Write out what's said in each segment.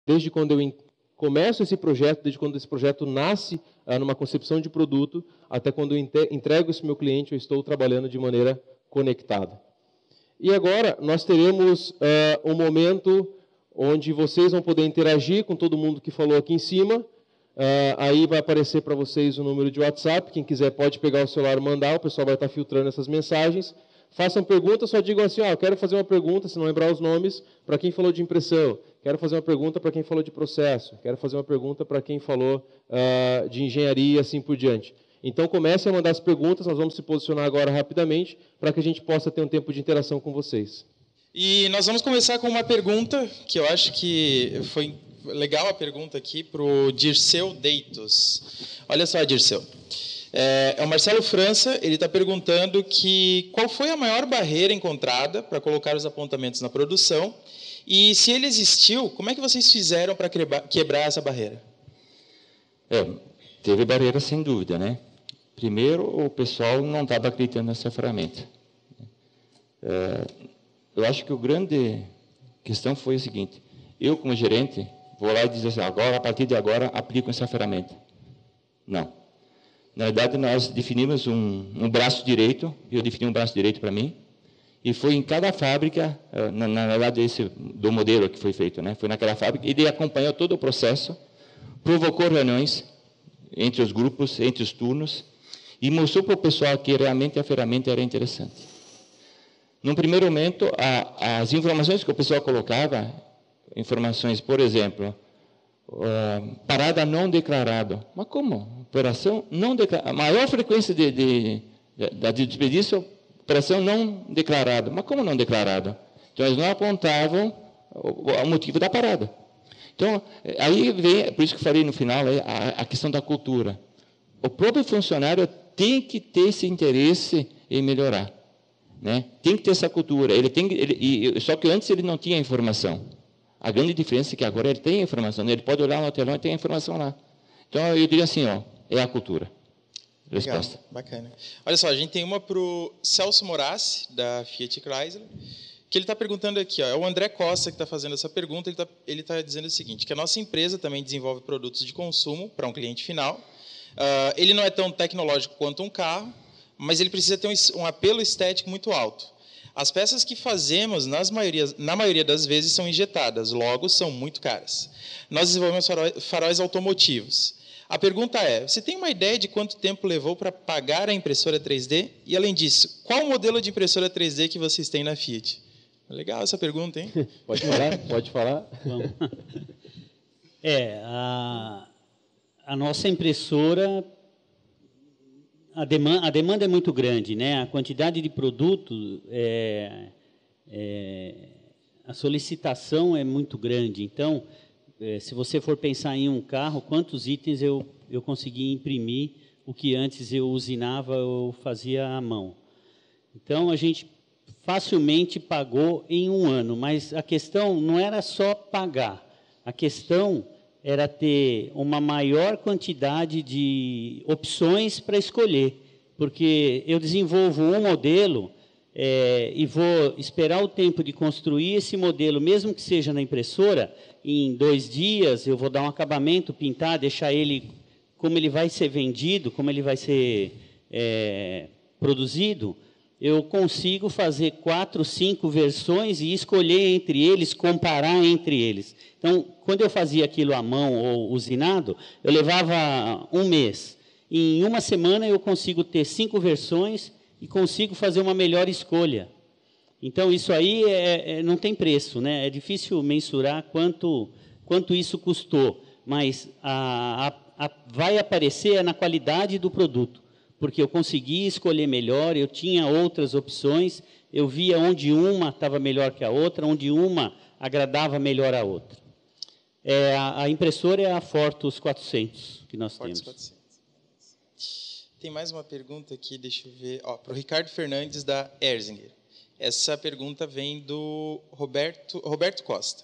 desde quando eu começo esse projeto, desde quando esse projeto nasce numa concepção de produto, até quando eu entrego isso ao meu cliente, eu estou trabalhando de maneira conectada. E agora nós teremos um momento onde vocês vão poder interagir com todo mundo que falou aqui em cima. Aí vai aparecer para vocês o número de WhatsApp. Quem quiser pode pegar o celular e mandar, o pessoal vai estar filtrando essas mensagens. Façam perguntas, só digam assim, eu quero fazer uma pergunta, se não lembrar os nomes, para quem falou de impressão. Quero fazer uma pergunta para quem falou de processo. Quero fazer uma pergunta para quem falou de engenharia e assim por diante. Então, comecem a mandar as perguntas, nós vamos se posicionar agora rapidamente, para que a gente possa ter um tempo de interação com vocês. E nós vamos começar com uma pergunta, que eu acho que foi legal a pergunta aqui, para o Dirceu Deitos. Olha só, Dirceu. É o Marcelo França, ele está perguntando qual foi a maior barreira encontrada para colocar os apontamentos na produção, e se ele existiu, como é que vocês fizeram para quebrar essa barreira? Teve barreira sem dúvida, né? Primeiro, o pessoal não estava acreditando nessa ferramenta. Eu acho que a grande questão foi o seguinte: eu, como gerente, vou lá e dizer assim, agora, a partir de agora, aplico essa ferramenta. Não. Na verdade, nós definimos um braço direito, eu defini um braço direito para mim, e foi em cada fábrica, na verdade, esse do modelo que foi feito, né? Foi naquela fábrica, ele acompanhou todo o processo, provocou reuniões entre os grupos, entre os turnos, e mostrou para o pessoal que realmente a ferramenta era interessante. Num primeiro momento, as informações que o pessoal colocava, informações, por exemplo, parada não declarada. Mas como? Operação não declarada. A maior frequência de desperdício, operação não declarada. Mas como não declarada? Então, eles não apontavam o motivo da parada. Então, aí vem, por isso que eu falei no final, a questão da cultura. O próprio funcionário tem que ter esse interesse em melhorar. Né? Tem que ter essa cultura. Só que antes ele não tinha informação. A grande diferença é que agora ele tem a informação. Ele pode olhar no telão e tem a informação lá. Então, eu diria assim, é a cultura. Resposta. Legal, bacana. Olha só, a gente tem uma para o Celso Morassi, da Fiat Chrysler, que ele está perguntando aqui, é o André Costa que está fazendo essa pergunta, ele está dizendo o seguinte, que a nossa empresa também desenvolve produtos de consumo para um cliente final. Ele não é tão tecnológico quanto um carro, mas ele precisa ter um apelo estético muito alto. As peças que fazemos, na maioria das vezes, são injetadas, logo são muito caras. Nós desenvolvemos faróis automotivos. A pergunta é, você tem uma ideia de quanto tempo levou para pagar a impressora 3D? E, além disso, qual o modelo de impressora 3D que vocês têm na Fiat? Legal essa pergunta, hein? Pode falar? Pode falar? Vamos. A nossa impressora, a demanda é muito grande, né? A quantidade de produto, a solicitação é muito grande. Então, se você for pensar em um carro, quantos itens eu consegui imprimir, o que antes eu usinava ou fazia à mão. Então, a gente facilmente pagou em um ano, mas a questão não era só pagar, a questão era ter uma maior quantidade de opções para escolher, porque eu desenvolvo um modelo e vou esperar o tempo de construir esse modelo, mesmo que seja na impressora, em 2 dias eu vou dar um acabamento, pintar, deixar ele como ele vai ser vendido, como ele vai ser produzido. Eu consigo fazer 4, 5 versões e escolher entre eles, comparar entre eles. Então, quando eu fazia aquilo à mão ou usinado, eu levava 1 mês. Em uma semana eu consigo ter 5 versões e consigo fazer uma melhor escolha. Então, isso aí não tem preço, né? É difícil mensurar quanto isso custou, mas vai aparecer na qualidade do produto, porque eu consegui escolher melhor, eu tinha outras opções, eu via onde uma estava melhor que a outra, onde uma agradava melhor a outra. A impressora é a Fortus 400 que nós temos. 400. Tem mais uma pergunta aqui, deixa eu ver, para o Ricardo Fernandes, da Erzinger. Essa pergunta vem do Roberto Costa.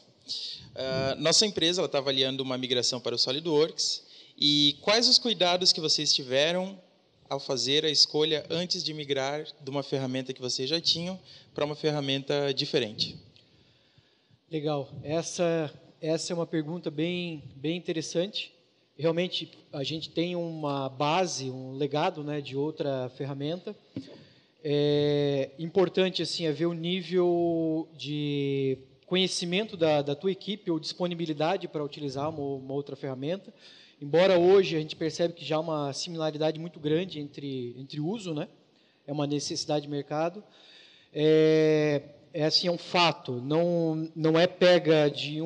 Nossa empresa está avaliando uma migração para o SolidWorks, e quais os cuidados que vocês tiveram ao fazer a escolha antes de migrar de uma ferramenta que vocês já tinham para uma ferramenta diferente? Legal. Essa essa é uma pergunta bem interessante. Realmente, a gente tem uma base, um legado, né, de outra ferramenta. É importante assim, é ver o nível de conhecimento da tua equipe ou disponibilidade para utilizar uma outra ferramenta. Embora hoje a gente percebe que já há uma similaridade muito grande entre uso, né? É uma necessidade de mercado. Assim, é um fato, não é pega de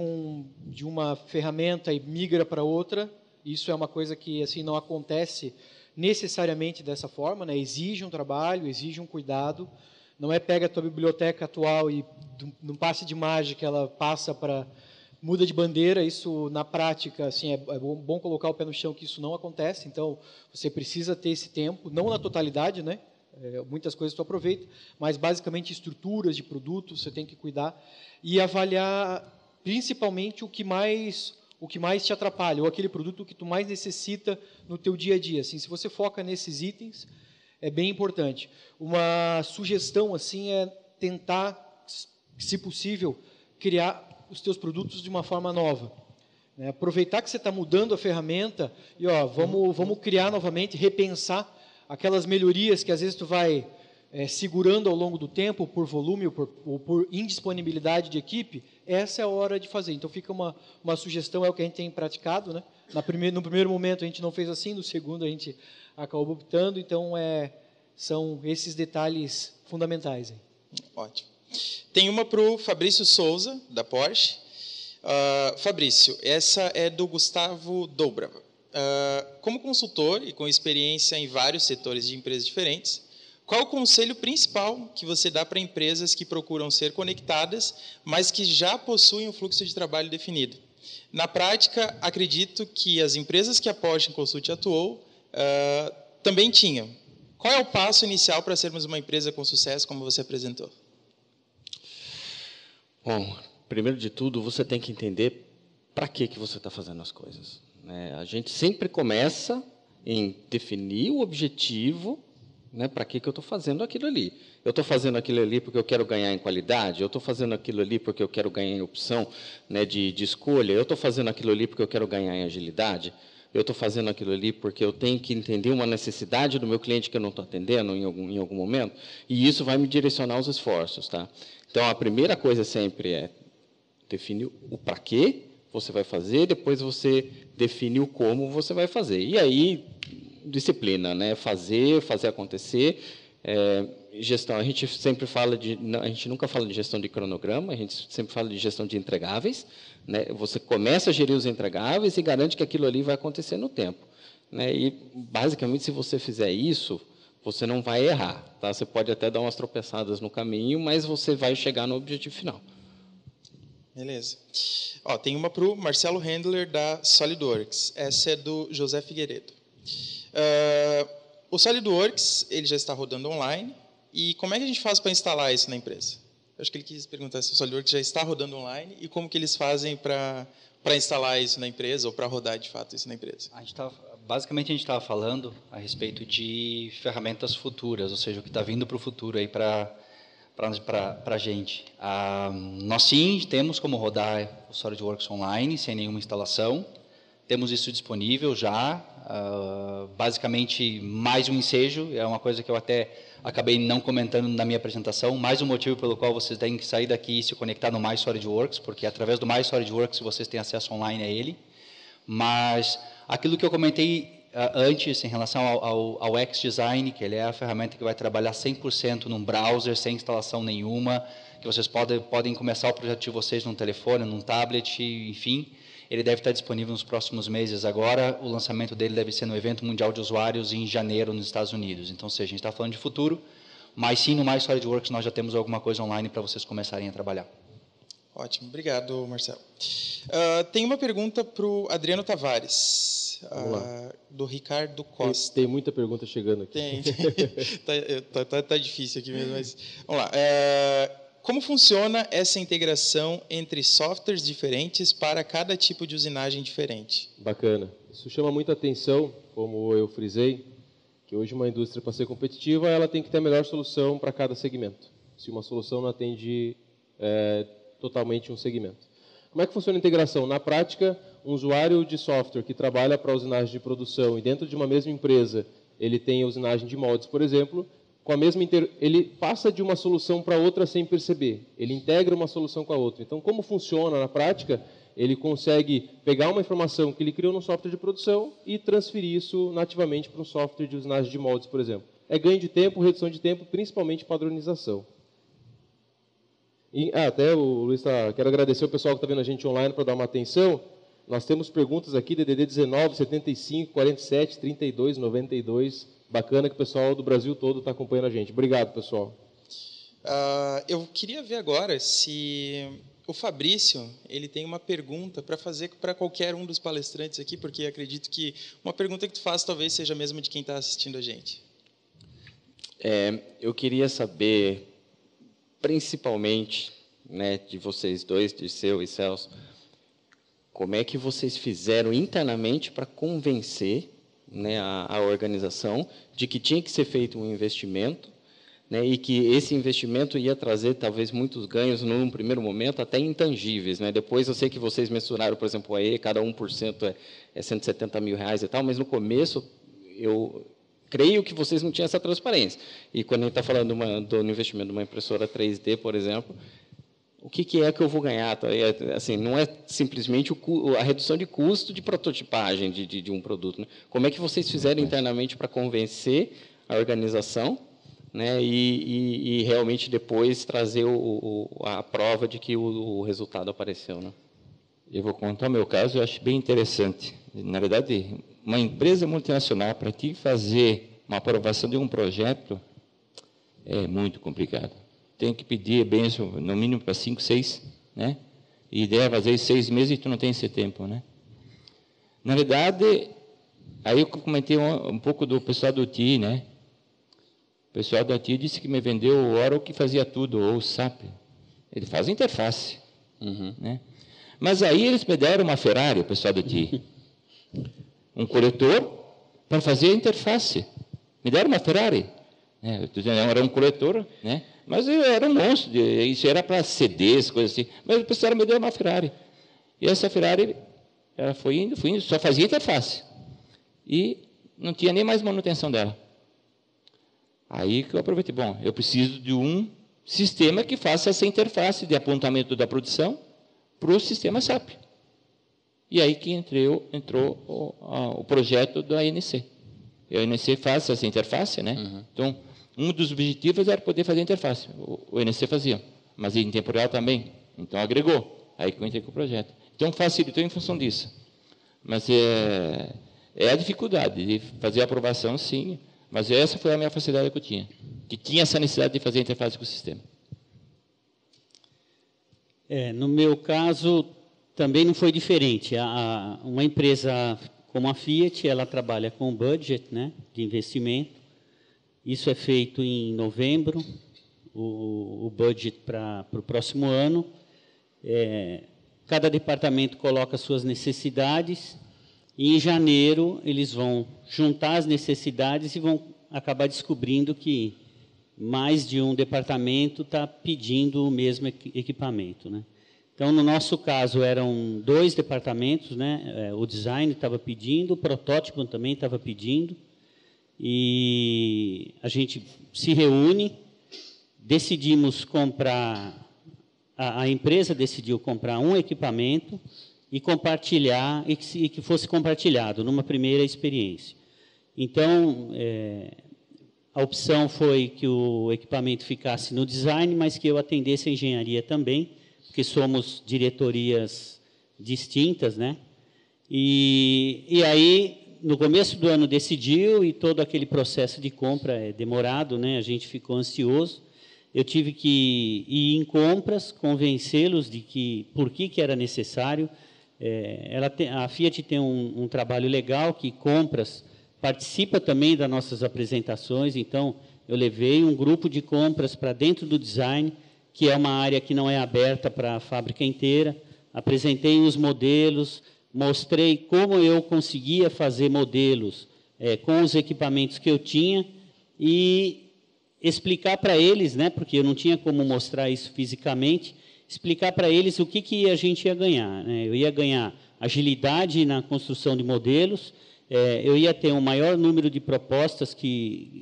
uma ferramenta e migra para outra. Isso é uma coisa que assim não acontece necessariamente dessa forma, né? Exige um trabalho, exige um cuidado. Não é pega a tua biblioteca atual e num passe de mágica ela passa para muda de bandeira. Isso na prática assim é bom colocar o pé no chão que isso não acontece. Então você precisa ter esse tempo, não na totalidade, né? Muitas coisas tu aproveita, mas basicamente estruturas de produtos você tem que cuidar e avaliar principalmente o que mais te atrapalha, ou aquele produto que tu mais necessita no teu dia a dia. Assim, se você foca nesses itens, é bem importante. Uma sugestão assim é tentar, se possível, criar os teus produtos de uma forma nova. Né? Aproveitar que você está mudando a ferramenta e vamos criar novamente, repensar aquelas melhorias que às vezes tu vai segurando ao longo do tempo, por volume ou por indisponibilidade de equipe. Essa é a hora de fazer. Então fica uma sugestão, é o que a gente tem praticado, né? No primeiro momento a gente não fez assim, no segundo a gente acabou optando, então são esses detalhes fundamentais. Aí. Ótimo. Tem uma para o Fabrício Souza, da Porsche. Fabrício, essa é do Gustavo Dobrava. Como consultor e com experiência em vários setores de empresas diferentes, qual o conselho principal que você dá para empresas que procuram ser conectadas, mas que já possuem um fluxo de trabalho definido? Na prática, acredito que as empresas que a Porsche Consult atuou também tinham. Qual é o passo inicial para sermos uma empresa com sucesso, como você apresentou? Bom, primeiro de tudo, você tem que entender para que você está fazendo as coisas. Né? A gente sempre começa em definir o objetivo, né, para que eu estou fazendo aquilo ali. Eu estou fazendo aquilo ali porque eu quero ganhar em qualidade, eu estou fazendo aquilo ali porque eu quero ganhar em opção, né, de escolha, eu estou fazendo aquilo ali porque eu quero ganhar em agilidade, eu estou fazendo aquilo ali porque eu tenho que entender uma necessidade do meu cliente que eu não estou atendendo em algum momento, e isso vai me direcionar os esforços. Tá? Então, a primeira coisa sempre é definir o para que você vai fazer, depois você define o como você vai fazer. E aí, disciplina, né? Fazer acontecer. Gestão, a gente sempre fala a gente nunca fala de gestão de cronograma, a gente sempre fala de gestão de entregáveis, né? Você começa a gerir os entregáveis e garante que aquilo ali vai acontecer no tempo, né? E basicamente, se você fizer isso, você não vai errar, tá? Você pode até dar umas tropeçadas no caminho, mas você vai chegar no objetivo final. Beleza. Tem uma para o Marcelo Handler, da SolidWorks. Essa é do José Figueiredo. O SolidWorks ele já está rodando online. E como é que a gente faz para instalar isso na empresa? Eu acho que ele quis perguntar se o SolidWorks já está rodando online e como que eles fazem para instalar isso na empresa ou para rodar, de fato, isso na empresa. Basicamente, a gente estava falando a respeito de ferramentas futuras, ou seja, o que está vindo para o futuro aí para a gente. Nós, sim, temos como rodar o SolidWorks online, sem nenhuma instalação. Temos isso disponível já. Basicamente, mais um ensejo, é uma coisa que eu até acabei não comentando na minha apresentação, mais um motivo pelo qual vocês têm que sair daqui e se conectar no My SolidWorks, porque através do My SolidWorks vocês têm acesso online a ele. Mas aquilo que eu comentei antes em relação ao X-Design, que ele é a ferramenta que vai trabalhar 100% num browser, sem instalação nenhuma, que vocês podem começar o projeto de vocês num telefone, num tablet, enfim. Ele deve estar disponível nos próximos meses. Agora, o lançamento dele deve ser no Evento Mundial de Usuários em janeiro, nos Estados Unidos. Então, ou seja, a gente está falando de futuro, mas sim, no My SolidWorks nós já temos alguma coisa online para vocês começarem a trabalhar. Ótimo, obrigado, Marcelo. Tem uma pergunta para o Adriano Tavares, do Ricardo Costa. Tem muita pergunta chegando aqui. Tá difícil aqui mesmo, mas vamos lá. Como funciona essa integração entre softwares diferentes para cada tipo de usinagem diferente? Bacana. Isso chama muita atenção, como eu frisei, que hoje uma indústria, para ser competitiva, ela tem que ter a melhor solução para cada segmento. Se uma solução não atende totalmente um segmento. Como é que funciona a integração? Na prática, um usuário de software que trabalha para a usinagem de produção e dentro de uma mesma empresa ele tem a usinagem de moldes, por exemplo, com a mesma ele passa de uma solução para outra sem perceber. Ele integra uma solução com a outra. Então, como funciona na prática? Ele consegue pegar uma informação que ele criou no software de produção e transferir isso nativamente para um software de usinagem de moldes, por exemplo. É ganho de tempo, redução de tempo, principalmente padronização. E, até o Luiz, quero agradecer o pessoal que está vendo a gente online para dar uma atenção. Nós temos perguntas aqui, DDD 19, 75, 47, 32, 92. Bacana que o pessoal do Brasil todo está acompanhando a gente. Obrigado, pessoal. Eu queria ver agora se o Fabrício ele tem uma pergunta para fazer para qualquer um dos palestrantes aqui, porque acredito que uma pergunta que tu faz talvez seja a mesma de quem está assistindo a gente. Eu queria saber, principalmente, né, de vocês dois, Dirceu e Celso, como é que vocês fizeram internamente para convencer, né, a organização de que tinha que ser feito um investimento, né, e que esse investimento ia trazer talvez muitos ganhos num primeiro momento, até intangíveis, né? Depois eu sei que vocês mensuraram, por exemplo, aí cada 1% é 170 mil reais e tal, mas no começo eu creio que vocês não tinham essa transparência. E quando a gente está falando do investimento de uma impressora 3D, por exemplo, o que é que eu vou ganhar? Assim, não é simplesmente a redução de custo de prototipagem de um produto, né? Como é que vocês fizeram internamente para convencer a organização, né, e realmente depois trazer a prova de que o resultado apareceu, né? Eu vou contar o meu caso, eu acho bem interessante. Na verdade, uma empresa multinacional, para te fazer uma aprovação de um projeto, é muito complicado. Tem que pedir bênção, no mínimo, para 5, 6, né? E ideia fazer 6 meses e tu não tem esse tempo, né? Na verdade, aí eu comentei um pouco do pessoal do TI, né? O pessoal da TI disse que me vendeu o Oracle que fazia tudo, ou o SAP. Ele faz interface, né? Mas aí eles me deram uma Ferrari, o pessoal do TI. Um coletor para fazer a interface. Me deram uma Ferrari. Era um coletor, né? Mas era um monstro. Isso era para CDs, coisas assim. Mas o pessoal me deu uma Ferrari. E essa Ferrari, ela foi indo, só fazia interface. E não tinha nem mais manutenção dela. Aí que eu aproveitei. Bom, eu preciso de um sistema que faça essa interface de apontamento da produção para o sistema SAP. E aí que entrou o projeto da ANC. A ANC faz essa interface, né? Então, um dos objetivos era poder fazer a interface. O ANC fazia, mas em tempo real também. Então, agregou. Aí que eu entrei com o projeto. Então, facilitou em função disso. Mas é a dificuldade de fazer a aprovação, sim. Mas essa foi a minha facilidade que eu tinha. Que tinha essa necessidade de fazer a interface com o sistema. No meu caso, também não foi diferente. Uma empresa como a Fiat, ela trabalha com budget, né, de investimento. Isso é feito em novembro, o budget para o próximo ano. Cada departamento coloca suas necessidades e, em janeiro, eles vão juntar as necessidades e vão acabar descobrindo que mais de um departamento está pedindo o mesmo equipamento, né? Então, no nosso caso, eram 2 departamentos, né? O design estava pedindo, o protótipo também estava pedindo, e a gente se reúne, decidimos comprar, a empresa decidiu comprar um equipamento e compartilhar, e que fosse compartilhado numa primeira experiência. Então, a opção foi que o equipamento ficasse no design, mas que eu atendesse a engenharia também, porque somos diretorias distintas, né? E aí, no começo do ano, decidiu, e todo aquele processo de compra é demorado, né? A gente ficou ansioso. Eu tive que ir em compras, convencê-los de que por que era necessário. A Fiat tem um trabalho legal, que compras participa também das nossas apresentações. Então, eu levei um grupo de compras para dentro do design, que é uma área que não é aberta para a fábrica inteira. Apresentei os modelos, mostrei como eu conseguia fazer modelos com os equipamentos que eu tinha e explicar para eles, né, porque eu não tinha como mostrar isso fisicamente, explicar para eles o que a gente ia ganhar, né? Eu ia ganhar agilidade na construção de modelos, eu ia ter um maior número de propostas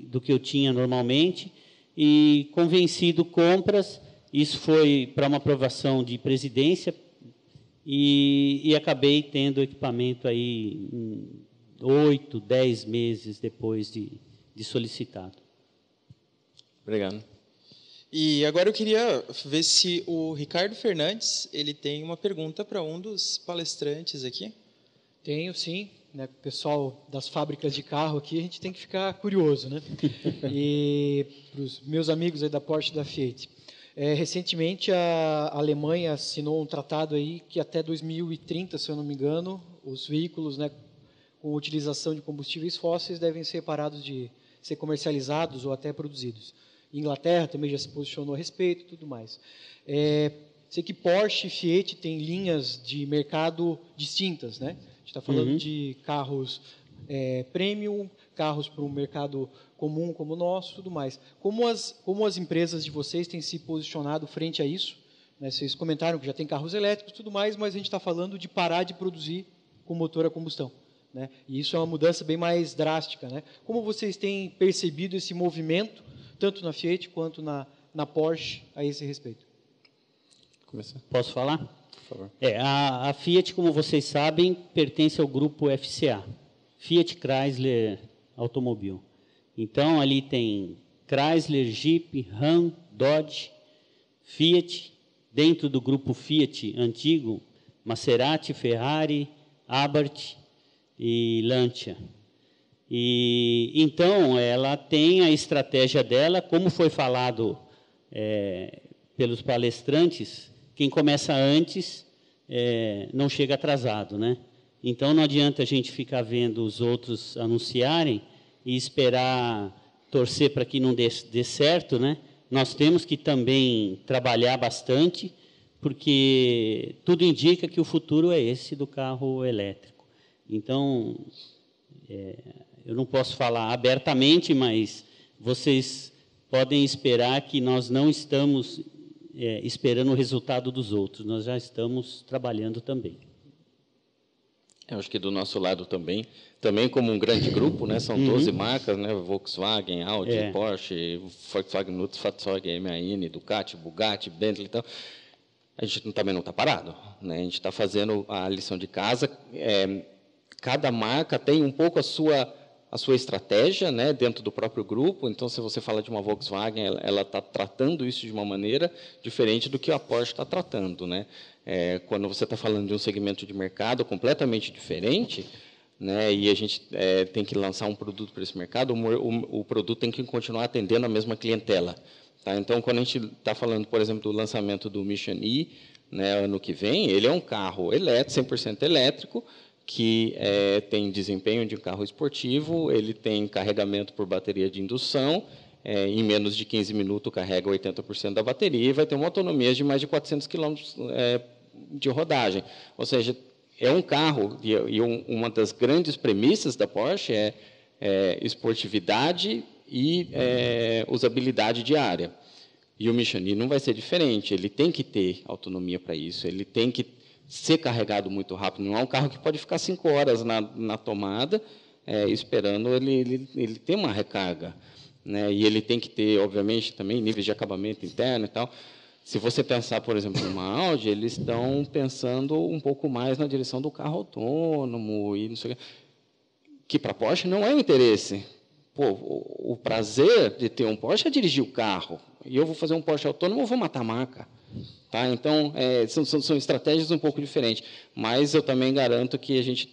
do que eu tinha normalmente, e convencido compras. Isso foi para uma aprovação de presidência, e acabei tendo equipamento aí 8, 10 meses depois de solicitado. Obrigado. E agora eu queria ver se o Ricardo Fernandes ele tem uma pergunta para um dos palestrantes aqui. Tenho, sim. Né, o pessoal das fábricas de carro aqui, a gente tem que ficar curioso, né? E para os meus amigos aí da Porsche e da Fiat. Recentemente, a Alemanha assinou um tratado aí que até 2030, se eu não me engano, os veículos, né, com utilização de combustíveis fósseis devem ser parados de ser comercializados ou até produzidos. Inglaterra também já se posicionou a respeito e tudo mais. Sei que Porsche e Fiat têm linhas de mercado distintas, né? A gente está falando de carros premium, carros para um mercado comum como o nosso, tudo mais. Como as empresas de vocês têm se posicionado frente a isso? Né? Vocês comentaram que já tem carros elétricos e tudo mais, mas a gente está falando de parar de produzir com motor a combustão. Né? E isso é uma mudança bem mais drástica. Né? Como vocês têm percebido esse movimento, tanto na Fiat quanto na Porsche, a esse respeito? Posso falar? Por favor. A Fiat, como vocês sabem, pertence ao grupo FCA, Fiat Chrysler Automobil. Então, ali tem Chrysler, Jeep, Ram, Dodge, Fiat, dentro do grupo Fiat antigo, Maserati, Ferrari, Abarth e Lancia. E então ela tem a estratégia dela, como foi falado pelos palestrantes, quem começa antes não chega atrasado, né? Então não adianta a gente ficar vendo os outros anunciarem e esperar torcer para que não dê certo, né? Nós temos que também trabalhar bastante, porque tudo indica que o futuro é esse do carro elétrico. Então, eu não posso falar abertamente, mas vocês podem esperar que nós não estamos esperando o resultado dos outros, nós já estamos trabalhando também. Eu acho que do nosso lado também como um grande grupo, né, são 12 marcas, né, Volkswagen, Audi, Porsche, Volkswagen Nutz, Fahrzeug, MAN, Ducati, Bugatti, Bentley, então, a gente também não está parado, né, a gente está fazendo a lição de casa, cada marca tem um pouco a sua estratégia, né, dentro do próprio grupo. Então, se você fala de uma Volkswagen, ela está tratando isso de uma maneira diferente do que a Porsche está tratando, né? Quando você está falando de um segmento de mercado completamente diferente, né, e a gente tem que lançar um produto para esse mercado, o produto tem que continuar atendendo a mesma clientela. Tá? Então, quando a gente está falando, por exemplo, do lançamento do Mission E, né, ano que vem, ele é um carro elétrico, 100% elétrico, que tem desempenho de um carro esportivo, ele tem carregamento por bateria de indução, em menos de 15 minutos carrega 80% da bateria e vai ter uma autonomia de mais de 400 km de rodagem. Ou seja, é um carro, e uma das grandes premissas da Porsche é esportividade e usabilidade diária. E o Mission E não vai ser diferente, ele tem que ter autonomia para isso, ele tem que ser carregado muito rápido. Não é um carro que pode ficar 5 horas na tomada esperando ele ter uma recarga, né? E ele tem que ter, obviamente, também níveis de acabamento interno e tal. Se você pensar, por exemplo, numa Audi, eles estão pensando um pouco mais na direção do carro autônomo e não sei o que para a Porsche não é o interesse. Pô, o prazer de ter um Porsche é dirigir o carro. E eu vou fazer um Porsche autônomo, eu vou matar a marca. Tá? Então, são estratégias um pouco diferentes. Mas eu também garanto que a gente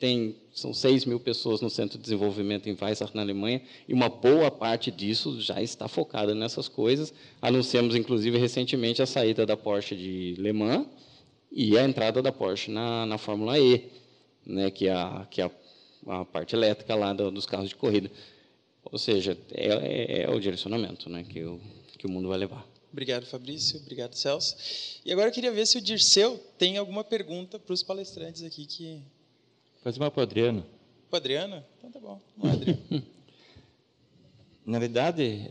são 6.000 pessoas no Centro de Desenvolvimento em Weissach, na Alemanha, e uma boa parte disso já está focada nessas coisas. Anunciamos, inclusive, recentemente a saída da Porsche de Le Mans e a entrada da Porsche na Fórmula E, né, que é a parte elétrica lá dos carros de corrida. Ou seja, é o direcionamento, né, que o mundo vai levar. Obrigado, Fabrício. Obrigado, Celso. E agora eu queria ver se o Dirceu tem alguma pergunta para os palestrantes aqui. Fazer uma para o Adriano. O Adriano? Então tá bom. Vamos lá, Adriano. Na verdade,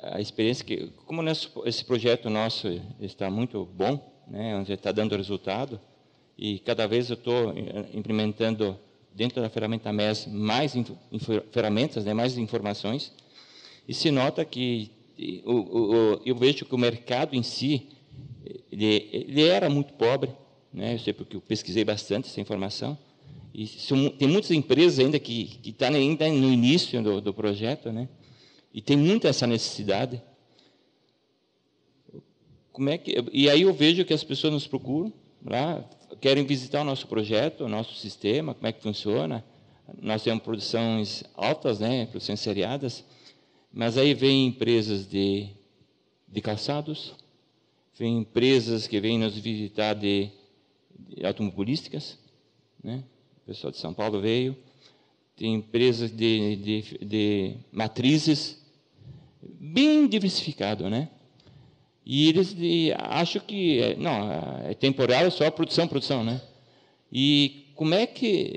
a experiência como esse projeto nosso está muito bom, né, onde está dando resultado, e cada vez eu estou implementando dentro da ferramenta MES mais ferramentas, né, mais informações, e se nota que eu vejo que o mercado em si, ele era muito pobre, né, eu sei porque eu pesquisei bastante essa informação, e tem muitas empresas ainda que estão ainda no início do projeto, né, e tem muita essa necessidade. E aí eu vejo que as pessoas nos procuram, lá, querem visitar o nosso projeto, o nosso sistema, como é que funciona. Nós temos produções altas, né, produções seriadas, mas aí vem empresas de calçados, vem empresas que vêm nos visitar de automobilísticas, né, o pessoal de São Paulo veio, tem empresas de matrizes, bem diversificado, né? E eles acham que não, é temporário, é só produção, né? E como é que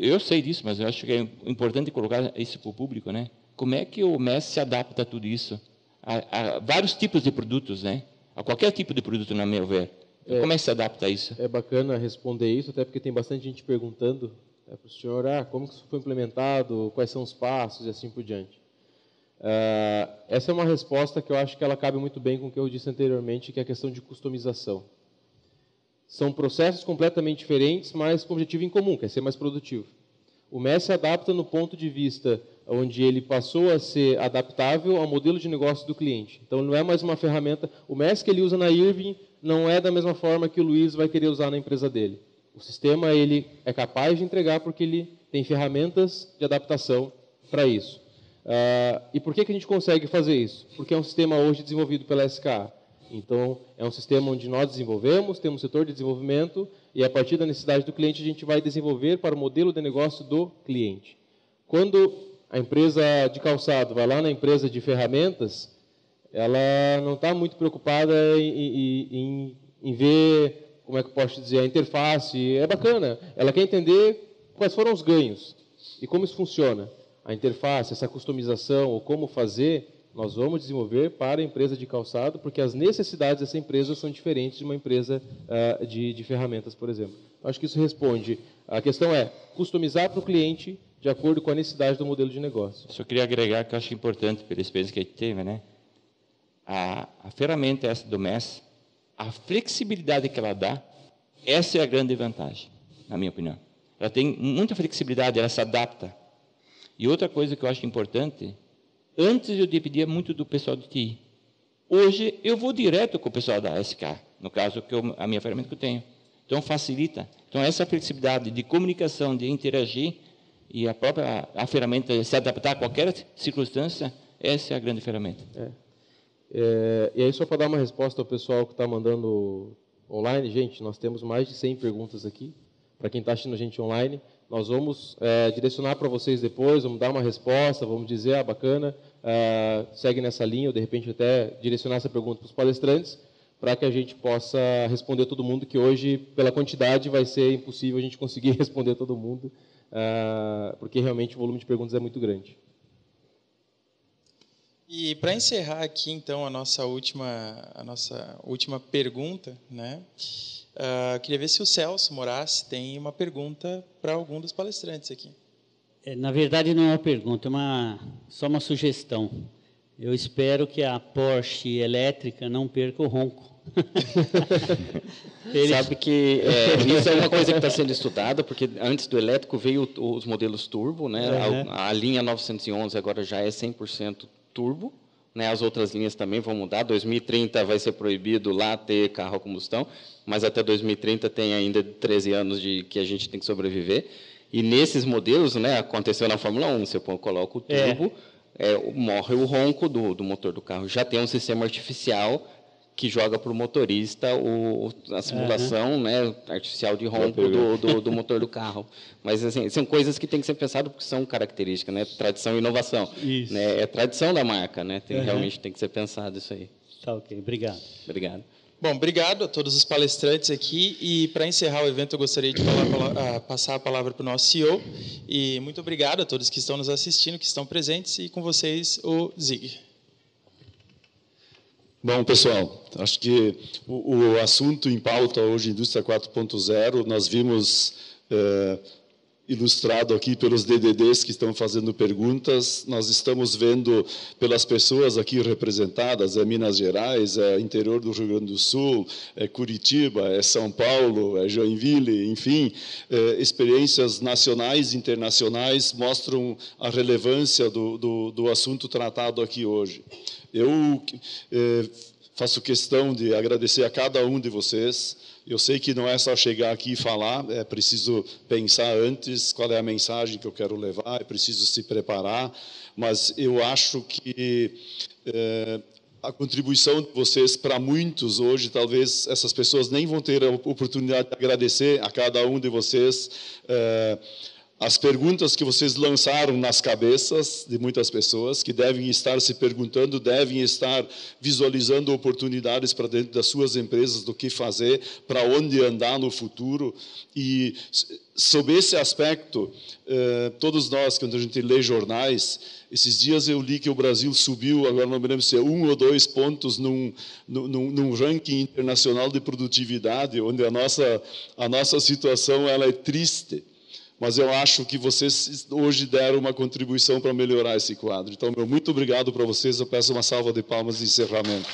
eu sei disso, mas eu acho que é importante colocar isso para o público, né? Como é que o MES se adapta a tudo isso, a vários tipos de produtos, né? A qualquer tipo de produto, na meu ver. Como é que se adapta a isso? É bacana responder isso, até porque tem bastante gente perguntando para o senhor, como que isso foi implementado, quais são os passos e assim por diante. Essa é uma resposta que eu acho que ela cabe muito bem com o que eu disse anteriormente, que é a questão de customização. São processos completamente diferentes, mas com objetivo em comum, que é ser mais produtivo. O MES se adapta no ponto de vista onde ele passou a ser adaptável ao modelo de negócio do cliente. Então, não é mais uma ferramenta... O MES que ele usa na Irving não é da mesma forma que o Luiz vai querer usar na empresa dele. O sistema ele é capaz de entregar porque ele tem ferramentas de adaptação para isso. E por que a gente consegue fazer isso? Porque é um sistema hoje desenvolvido pela SKA. Então, é um sistema onde nós desenvolvemos, temos um setor de desenvolvimento, e a partir da necessidade do cliente, a gente vai desenvolver para o modelo de negócio do cliente. Quando a empresa de calçado vai lá na empresa de ferramentas, ela não está muito preocupada em ver, como é que eu posso dizer, a interface. É bacana, ela quer entender quais foram os ganhos e como isso funciona. A interface, essa customização, ou como fazer, nós vamos desenvolver para a empresa de calçado, porque as necessidades dessa empresa são diferentes de uma empresa de ferramentas, por exemplo. Acho que isso responde. A questão é customizar para o cliente de acordo com a necessidade do modelo de negócio. Só queria agregar que eu acho importante, pela experiência que a gente teve, né? A ferramenta essa do MES, a flexibilidade que ela dá, essa é a grande vantagem, na minha opinião. Ela tem muita flexibilidade, ela se adapta. E outra coisa que eu acho importante, antes eu dependia muito do pessoal de TI. Hoje eu vou direto com o pessoal da SK, no caso a minha ferramenta que eu tenho. Então facilita. Então essa flexibilidade de comunicação, de interagir e a ferramenta se adaptar a qualquer circunstância, essa é a grande ferramenta. E aí só para dar uma resposta ao pessoal que está mandando online, gente, nós temos mais de 100 perguntas aqui. Para quem está assistindo a gente online, nós vamos direcionar para vocês depois, vamos dar uma resposta, vamos dizer, bacana, segue nessa linha, ou de repente até direcionar essa pergunta para os palestrantes, para que a gente possa responder todo mundo, que hoje, pela quantidade, vai ser impossível a gente conseguir responder todo mundo, porque realmente o volume de perguntas é muito grande. E para encerrar aqui, então, a nossa última pergunta, né? Queria ver se o Celso Morassi tem uma pergunta para algum dos palestrantes aqui. Na verdade, não é uma pergunta, só uma sugestão. Eu espero que a Porsche elétrica não perca o ronco. Sabe que isso é uma coisa que está sendo estudada, porque antes do elétrico veio os modelos turbo, né? A linha 911 agora já é 100% turbo, né? As outras linhas também vão mudar. 2030 vai ser proibido lá ter carro a combustão, mas até 2030 tem ainda 13 anos que a gente tem que sobreviver. E nesses modelos, né, aconteceu na Fórmula 1, você coloca o turbo, morre o ronco do motor do carro. Já tem um sistema artificial que joga para o motorista a simulação, né, artificial de ronco do motor do carro. Mas assim, são coisas que têm que ser pensadas porque são características, né, tradição e inovação. Isso. Né, é tradição da marca, né, realmente tem que ser pensado isso aí. Tá ok, obrigado. Obrigado. Bom, obrigado a todos os palestrantes aqui. E, para encerrar o evento, eu gostaria de passar a palavra para o nosso CEO. E muito obrigado a todos que estão nos assistindo, que estão presentes. E com vocês, o Zig. Bom, pessoal, acho que o assunto em pauta hoje, Indústria 4.0, nós vimos ilustrado aqui pelos DDDs que estão fazendo perguntas. Nós estamos vendo pelas pessoas aqui representadas, é Minas Gerais, é interior do Rio Grande do Sul, é Curitiba, é São Paulo, é Joinville, enfim, experiências nacionais e internacionais mostram a relevância do assunto tratado aqui hoje. Eu faço questão de agradecer a cada um de vocês. Eu sei que não é só chegar aqui e falar, é preciso pensar antes qual é a mensagem que eu quero levar, é preciso se preparar, mas eu acho que a contribuição de vocês para muitos hoje, talvez essas pessoas nem vão ter a oportunidade de agradecer a cada um de vocês as perguntas que vocês lançaram nas cabeças de muitas pessoas que devem estar se perguntando, devem estar visualizando oportunidades para dentro das suas empresas do que fazer, para onde andar no futuro. E, sob esse aspecto, todos nós, quando a gente lê jornais, esses dias eu li que o Brasil subiu, agora não me lembro se é 1 ou 2 pontos num ranking internacional de produtividade, onde a nossa situação ela é triste. Mas eu acho que vocês hoje deram uma contribuição para melhorar esse quadro. Então, muito obrigado para vocês. Eu peço uma salva de palmas de encerramento.